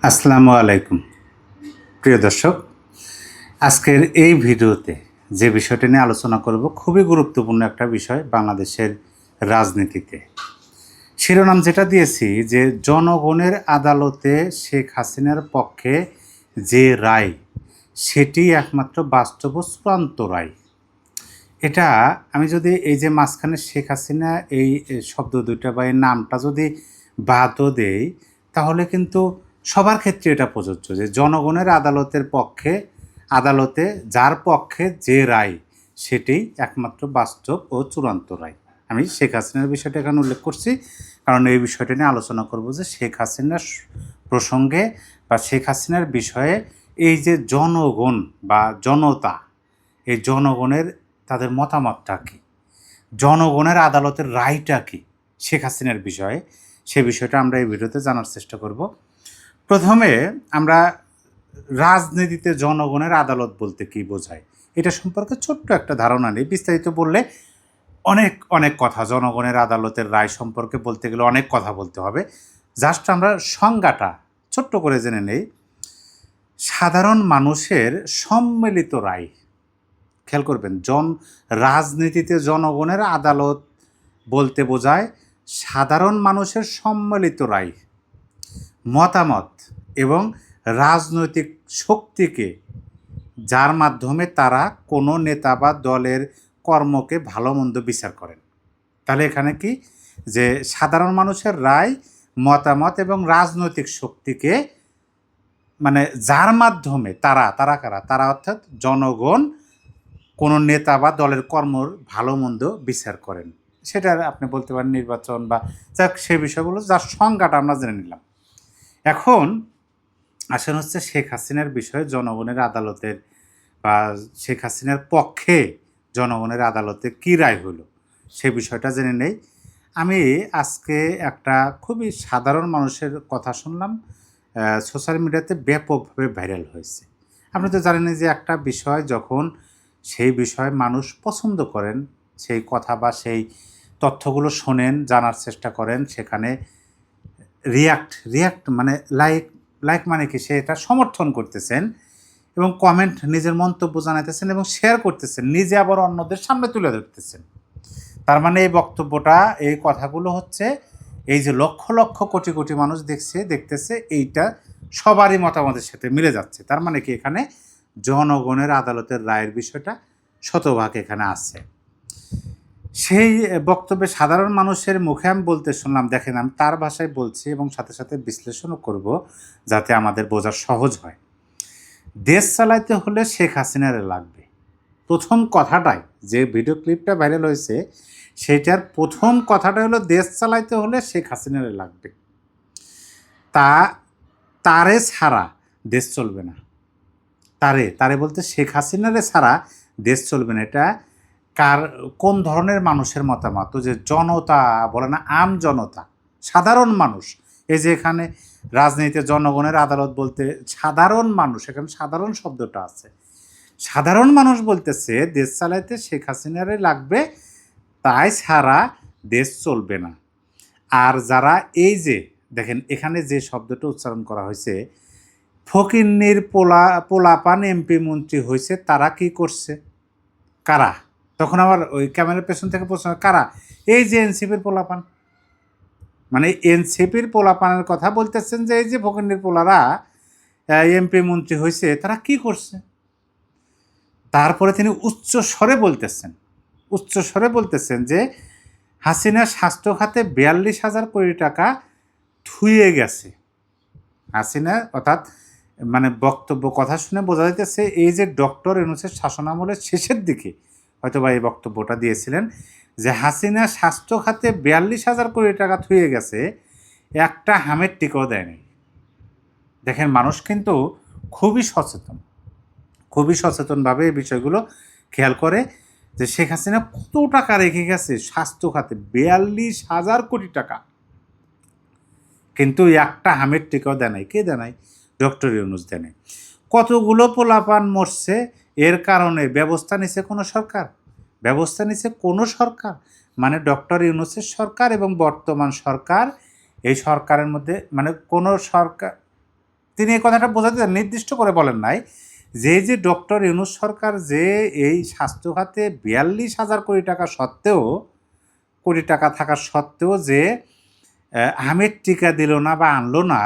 আসসালামু আলাইকুম প্রিয় দর্শক। আজকের এই ভিডিওতে যে বিষয়টি নিয়ে আলোচনা করব খুবই গুরুত্বপূর্ণ একটা বিষয় বাংলাদেশের রাজনীতিতে। শিরোনাম যেটা দিয়েছি যে জনগণের আদালতে শেখ হাসিনার পক্ষে যে রায় সেটি একমাত্র বাস্তব ও চূড়ান্ত রায়। এটা আমি যদি এই যে মাঝখানে শেখ হাসিনা এই শব্দ দুইটা বা এই নামটা যদি বাদও দেই, তাহলে কিন্তু সবার ক্ষেত্রে এটা প্রযোজ্য যে জনগণের আদালতের পক্ষে আদালতে যার পক্ষে যে রায় সেটি একমাত্র বাস্তব ও চূড়ান্ত রায়। আমি শেখ হাসিনার বিষয়টা এখানে উল্লেখ করছি কারণ এই বিষয়টা নিয়ে আলোচনা করব যে শেখ হাসিনার প্রসঙ্গে বা শেখ হাসিনার বিষয়ে এই যে জনগণ বা জনতা, এই জনগণের তাদের মতামতটা কী, জনগণের আদালতের রায়টা কী শেখ হাসিনার বিষয়ে, সে বিষয়টা আমরা এই ভিডিওতে জানার চেষ্টা করব। প্রথমে আমরা রাজনীতিতে জনগণের আদালত বলতে কী বোঝায় এটা সম্পর্কে ছোট্ট একটা ধারণা নেই। বিস্তারিত বললে অনেক অনেক কথা, জনগণের আদালতের রায় সম্পর্কে বলতে গেলে অনেক কথা বলতে হবে। জাস্ট আমরা সংজ্ঞাটা ছোট্ট করে জেনে নেই। সাধারণ মানুষের সম্মিলিত রায়, খেয়াল করবেন, রাজনীতিতে জনগণের আদালত বলতে বোঝায় সাধারণ মানুষের সম্মিলিত রায়, মতামত এবং রাজনৈতিক শক্তিকে, যার মাধ্যমে তারা কোনো নেতা বা দলের কর্মকে ভালো মন্দ বিচার করেন। তাহলে এখানে কি যে সাধারণ মানুষের রায়, মতামত এবং রাজনৈতিক শক্তিকে, মানে যার মাধ্যমে তারা তারা কারা তারা অর্থাৎ জনগণ কোনো নেতা বা দলের কর্মর ভালো মন্দ বিচার করেন। সেটা আপনি বলতে পারেন নির্বাচন বা যাক, সে বিষয়গুলো যার সংজ্ঞাটা আমরা জেনে নিলাম। এখন আসেন হচ্ছে শেখ হাসিনার বিষয়ে জনগণের আদালতের বা শেখ হাসিনার পক্ষে জনগণের আদালতে কী রায় হলো সে বিষয়টা জেনে নেই। আমি আজকে একটা খুবই সাধারণ মানুষের কথা শুনলাম, সোশ্যাল মিডিয়াতে ব্যাপকভাবে ভাইরাল হয়েছে। আপনি তো জানেন যে একটা বিষয় যখন সেই বিষয়ে মানুষ পছন্দ করেন, সেই কথা বা সেই তথ্যগুলো শোনেন, জানার চেষ্টা করেন, সেখানে রিয়াক্ট মানে লাইক মানে কি, সে এটা সমর্থন করতেছেন এবং কমেন্ট, নিজের মন্তব্য জানাইতেছেন এবং শেয়ার করতেছেন, নিজে আবার অন্যদের সামনে তুলে ধরতেছেন। তার মানে এই বক্তব্যটা, এই কথাগুলো হচ্ছে এই যে লক্ষ লক্ষ কোটি কোটি মানুষ দেখতেছে, এইটা সবারই মতামতের সাথে মিলে যাচ্ছে। তার মানে কি এখানে জনগণের আদালতের রায়ের বিষয়টা শতভাগ এখানে আছে। সেই বক্তব্যে সাধারণ মানুষের মুখে আমি বলতে শুনলাম, দেখেন আমি তার ভাষায় বলছি এবং সাথে সাথে বিশ্লেষণও করব যাতে আমাদের বোঝা সহজ হয়। দেশ চালাইতে হলে শেখ হাসিনারে লাগবে। প্রথম কথাটাই, যে ভিডিও ক্লিপটা ভাইরাল হয়েছে সেটার প্রথম কথাটা হলো দেশ চালাইতে হলে শেখ হাসিনারে লাগবে। তারে ছাড়া দেশ চলবে না। তারে বলতে শেখ হাসিনারে ছাড়া দেশ চলবে না। এটা কোন ধরনের মানুষের মতামত? যে জনতা বলে না, আম জনতা, সাধারণ মানুষ। এই যে এখানে রাজনীতিতে জনগণের আদালত বলতে সাধারণ মানুষ, এখানে সাধারণ শব্দটা আছে। সাধারণ মানুষ বলতেছে দেশ চালাইতে শেখ হাসিনারে লাগবে, তাই ছাড়া দেশ চলবে না। আর যারা এই যে দেখেন এখানে যে শব্দটা উচ্চারণ করা হয়েছে, ফকিন্নির পোলাপান এমপি মন্ত্রী হয়েছে, তারা কি করছে? কারা? তখন আবার ওই ক্যামেরার পেছন থেকে প্রশ্ন, কারা? এই যে এনসিপির পোলাপান, মানে এনসিপির পোলাপানের কথা বলতেছেন যে এই যে ফকিন্নির পোলারা এমপি মন্ত্রী হয়েছে, তারা কি করছে? তারপরে তিনি উচ্চ স্বরে বলতেছেন যে হাসিনা স্বাস্থ্য খাতে 42,000 কোটি টাকা থুয়ে গেছে। হাসিনা অর্থাৎ মানে বক্তব্য কথা শুনে বোঝা যাইতেছে এই যে ডক্টর ইউনূসের শাসনামলের শেষের দিকে হয়তো বা এই বক্তব্যটা দিয়েছিলেন যে হাসিনা স্বাস্থ্য খাতে 42,000 কোটি টাকা থুয়ে গেছে, একটা হামের টিকাও দেয়নি। দেখেন মানুষ কিন্তু খুবই সচেতনভাবে এই বিষয়গুলো খেয়াল করে যে শেখ হাসিনা কত টাকা রেখে গেছে স্বাস্থ্য খাতে, 42,000 কোটি টাকা, কিন্তু একটা হামের টিকাও দেয় নাই। কে দেয় নাই? ডক্টর ইউনূস দেয় নাই। কতগুলো পোলাপান মরছে, এর কারণে ব্যবস্থা নিছে কোনো সরকার? মানে ডক্টর ইউনূসের সরকার এবং বর্তমান সরকার, এই সরকারের মধ্যে মানে কোনো সরকার তিনি এই কথাটা বোঝাতে নির্দিষ্ট করে বলেন নাই যে ডক্টর ইউনূস সরকার যে এই স্বাস্থ্য খাতে 42,000 কোটি টাকা থাকা সত্ত্বেও যে আমের টিকা দিল না বা আনলো না,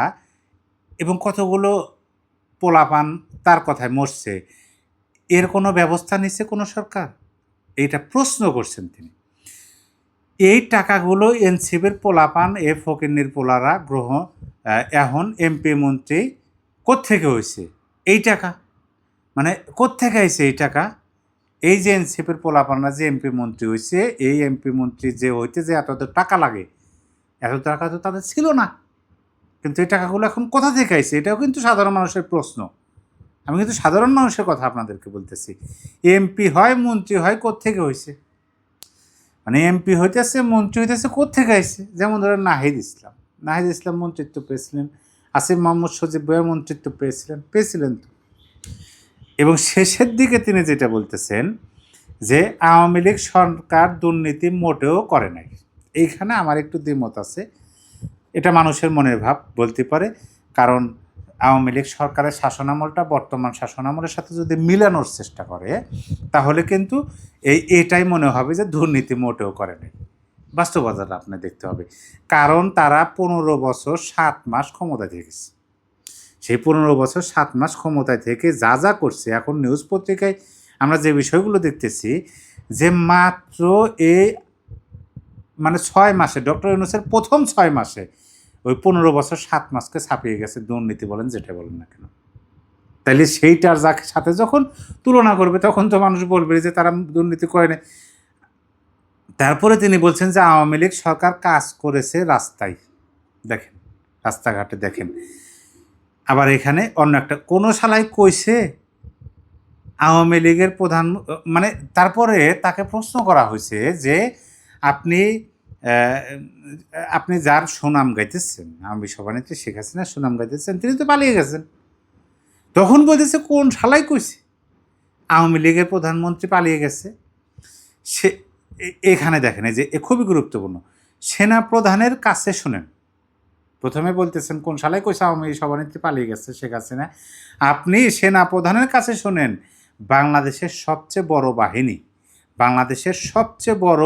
এবং কতগুলো পোলাপান তার কথায় মরছে, এর কোনো ব্যবস্থা নিচ্ছে কোনো সরকার? এইটা প্রশ্ন করছেন তিনি। এই টাকাগুলো এনসিপির পোলাপান ফকিন্নির পোলারা এখন এমপি মন্ত্রী কোত্থেকে হয়েছে এই টাকা? মানে কোত্থেকে আইছে এই টাকা? এই যে এনসিপির পোলাপানরা যে এমপি মন্ত্রী হয়েছে, এই এমপি মন্ত্রী যে হইতে যে এত টাকা লাগে, এত টাকা তো তাদের ছিল না, কিন্তু এই টাকাগুলো এখন কোথা থেকে আইছে? এটাও কিন্তু সাধারণ মানুষের প্রশ্ন। আমি কিন্তু সাধারণ মানুষের কথা আপনাদেরকে বলতেছি। এমপি হয় মন্ত্রী হয় কোত্থেকে হয়েছে? মানে এমপি হইতেছে মন্ত্রী হইতেছে কোত্থেকে আইছে? যেমন ধরেন নাহিদ ইসলাম মন্ত্রিত্ব পেয়েছিলেন, আসিফ মাহমুদ সজীব ভাইয়ের মন্ত্রিত্ব পেয়েছিলেন তো। এবং শেষের দিকে তিনি যেটা বলতেছেন যে আওয়ামী লীগ সরকার দুর্নীতি মোটেও করে নাই। এইখানে আমার একটু দ্বিমত আছে। এটা মানুষের মনের ভাব বলতে পারে, কারণ আওয়ামী লীগ সরকারের শাসনামলটা বর্তমান শাসনামলের সাথে যদি মিলানোর চেষ্টা করে, তাহলে কিন্তু এটাই মনে হবে যে দুর্নীতি মোটেও করে নাই। বাস্তবতাটা আপনি দেখতে হবে, কারণ তারা 15 বছর 7 মাস ক্ষমতায় থেকেছে। সেই 15 বছর 7 মাস ক্ষমতায় থেকে যা করছে, এখন নিউজ পত্রিকায় আমরা যে বিষয়গুলো দেখতেছি, যে মাত্র মানে 6 মাসে ডক্টর ইউনূসের প্রথম 6 মাসে ওই 15 বছর 7 মাসকে ছাপিয়ে গেছে দুর্নীতি বলেন যেটা বলেন না কেন। তাইলে সেইটার সাথে যখন তুলনা করবে, তখন তো মানুষ বলবে যে তারা দুর্নীতি করে না। তারপরে তিনি বলছেন যে আওয়ামী লীগ সরকার কাজ করেছে রাস্তায়, দেখেন রাস্তাঘাটে দেখেন। আবার এখানে অন্য একটা কোনো শালায় কইছে আওয়ামী লীগের প্রধান, মানে তারপরে তাকে প্রশ্ন করা হয়েছে যে আপনি যার সুনাম গাইতেছেন, আওয়ামী সভানেত্রী শেখ হাসিনা সুনাম গাইতেছেন, তিনি তো পালিয়ে গেছেন। তখন বলতেছে কোন শালাই কইছে আওয়ামী লীগের প্রধানমন্ত্রী পালিয়ে গেছে। সে এখানে দেখেন এই যে খুবই গুরুত্বপূর্ণ, সেনা প্রধানের কাছে শুনেন। প্রথমে বলতেছেন কোন শালাই কইছে আওয়ামী সভানেত্রী পালিয়ে গেছে শেখ হাসিনা, আপনি সেনা প্রধানের কাছে শোনেন। বাংলাদেশের সবচেয়ে বড়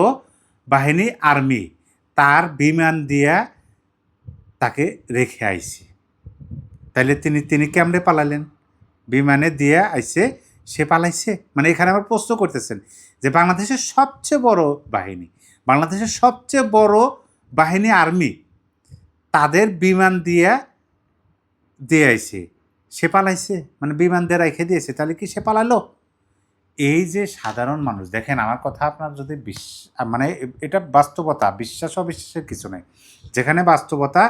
বাহিনী আর্মি, তার বিমান দিয়া তাকে রেখে আইছে। তাইলে তিনি কেমনে পালালেন? বিমানে দিয়ে আইছে, সে পালাইছে? মানে এখানে আমার প্রশ্ন করতেছেন যে বাংলাদেশের সবচেয়ে বড় বাহিনী আর্মি, তাদের বিমান দিয়ে আইছে, সে পালাইছে? মানে বিমান দিয়ে রেখে দিয়েছে, তাহলে কি সে পালালো? এই যে সাধারণ মানুষ, দেখেন আমার কথা আপনার যদি মানে এটা বাস্তবতা, বিশ্বাস অবিশ্বাসের কিছু নেই, যেখানে বাস্তবতা।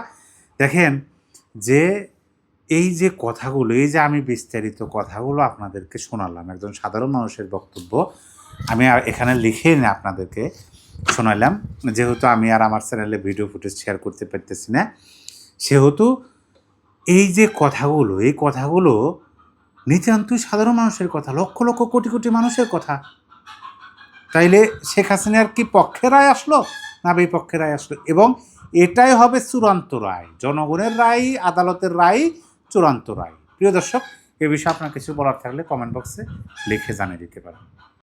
দেখেন যে এই যে কথাগুলো, এই যে আমি বিস্তারিত কথাগুলো আপনাদেরকে শোনালাম, একজন সাধারণ মানুষের বক্তব্য আমি এখানে লিখে এনে আপনাদেরকে শোনালাম, যেহেতু আমি আর আমার চ্যানেলে ভিডিও ফুটেজ শেয়ার করতে পারতেছি না, সেহেতু এই যে কথাগুলো নিতান্তই সাধারণ মানুষের কথা, লক্ষ লক্ষ কোটি কোটি মানুষের কথা। তাইলে শেখ হাসিনার কি পক্ষে রায় আসলো না বিপক্ষে রায় আসলো? এবং এটাই হবে চূড়ান্ত রায়, জনগণের রায়, আদালতের রায়, চূড়ান্ত রায়। প্রিয় দর্শক, এ বিষয়ে আপনার কিছু বলার থাকলে কমেন্ট বক্সে লিখে জানিয়ে দিতে পারেন।